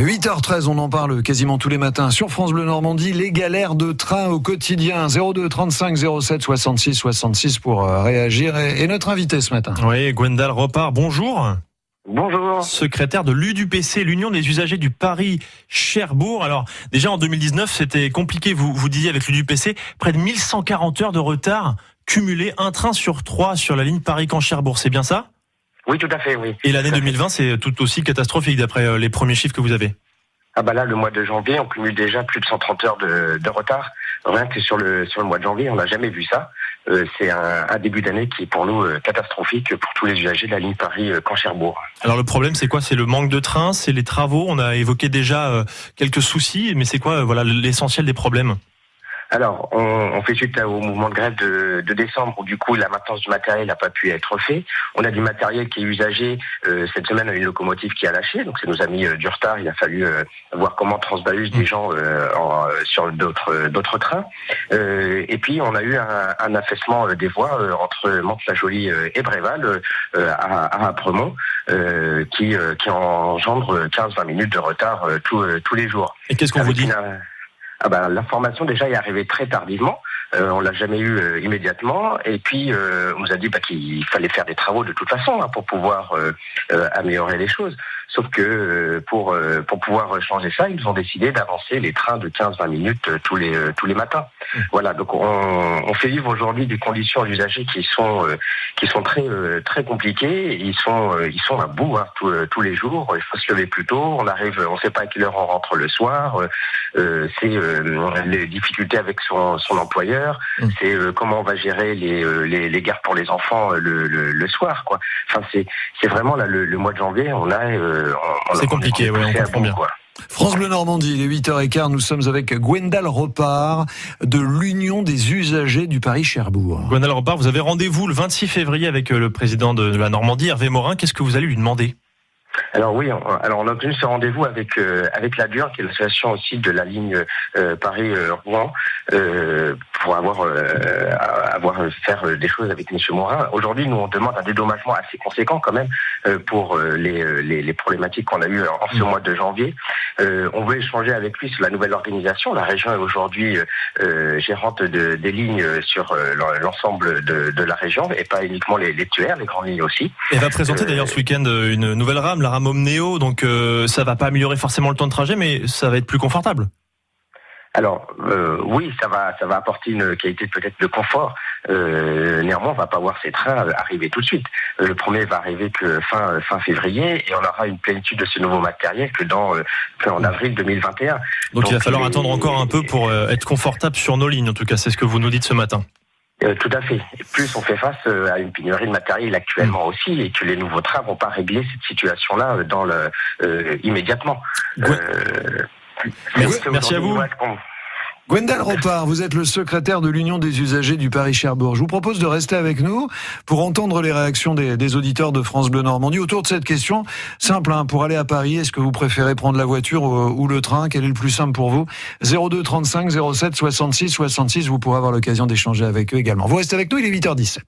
8h13, on en parle quasiment tous les matins sur France Bleu Normandie. Les galères de train au quotidien. 02 35 07 66 66 pour réagir. Et notre invité ce matin. Oui, Gwendal Ropard, bonjour. Bonjour. Secrétaire de l'UDPC, l'Union des usagers du Paris-Cherbourg. Alors, déjà en 2019, c'était compliqué, vous disiez avec l'UDPC, près de 1140 heures de retard cumulé, un train sur 3 sur la ligne Paris-Caen-Cherbourg, c'est bien ça ? Oui, tout à fait, oui. Et l'année 2020, c'est tout aussi catastrophique d'après les premiers chiffres que vous avez. Ah bah là, le mois de janvier, on cumule déjà plus de 130 heures de retard. Rien que sur le mois de janvier, on n'a jamais vu ça. C'est un début d'année qui est pour nous catastrophique pour tous les usagers de la ligne Paris-Caen-Cherbourg. Alors le problème, c'est quoi ? C'est le manque de trains, c'est les travaux. On a évoqué déjà quelques soucis, mais c'est quoi l'essentiel des problèmes ? Alors, on fait suite au mouvement de grève de décembre où du coup la maintenance du matériel n'a pas pu être fait. On a du matériel qui est usagé. Cette semaine, on a une locomotive qui a lâché, donc ça nous a mis du retard. Il a fallu voir comment transballus des gens sur d'autres trains. Et puis, on a eu un affaissement des voies entre Mantes-la-Jolie et Bréval à Apremont qui engendre 15-20 minutes de retard tous les jours. Et qu'est-ce qu'on vous dit ? L'information déjà est arrivée très tardivement. On l'a jamais eu immédiatement. Et puis on nous a dit qu'il fallait faire des travaux de toute façon pour pouvoir améliorer les choses. Sauf que pour pouvoir changer ça, ils ont décidé d'avancer les trains de 15-20 minutes tous les matins. Voilà, donc on fait vivre aujourd'hui des conditions d'usagers qui sont très compliquées. Ils sont à bout tous les jours. Il faut se lever plus tôt. On ne sait pas à quelle heure on rentre le soir. C'est les difficultés avec son employeur. C'est comment on va gérer les gares pour les enfants le soir, quoi. Enfin, c'est vraiment là le mois de janvier. C'est compliqué, on comprend bien. France Bleu Normandie, il est 8h15, nous sommes avec Gwendal Ropard de l'Union des usagers du Paris-Cherbourg. Gwendal Ropard, vous avez rendez-vous le 26 février avec le président de la Normandie, Hervé Morin. Qu'est-ce que vous allez lui demander ? Alors oui, on a obtenu ce rendez-vous avec la DUR, qui est l'association aussi de la ligne Paris-Rouen, pour faire des choses avec M. Morin. Aujourd'hui, nous on demande un dédommagement assez conséquent quand même pour les problématiques qu'on a eues en ce mois de janvier. On veut échanger avec lui sur la nouvelle organisation. La région est aujourd'hui gérante des lignes sur l'ensemble de la région et pas uniquement les TER, les grandes lignes aussi. Elle va présenter d'ailleurs ce week-end une nouvelle rame, la rame Omnéo, donc ça va pas améliorer forcément le temps de trajet, mais ça va être plus confortable. Alors oui, ça va apporter une qualité peut-être de confort. Néanmoins, on va pas voir ces trains arriver tout de suite. Le premier va arriver que fin février, et on aura une plénitude de ce nouveau matériel qu'en avril 2021. Donc il va falloir attendre encore un peu pour être confortable sur nos lignes. En tout cas, c'est ce que vous nous dites ce matin. Tout à fait. Plus on fait face à une pénurie de matériel actuellement aussi, et que les nouveaux trains vont pas régler cette situation-là immédiatement. Merci à vous. Gwendal Ropard, vous êtes le secrétaire de l'Union des usagers du Paris-Cherbourg. Je vous propose de rester avec nous pour entendre les réactions des auditeurs de France Bleu Normandie autour de cette question simple. Pour aller à Paris, est-ce que vous préférez prendre la voiture ou le train ? Quel est le plus simple pour vous ? 02 35 07 66 66. Vous pourrez avoir l'occasion d'échanger avec eux également. Vous restez avec nous, il est 8h17.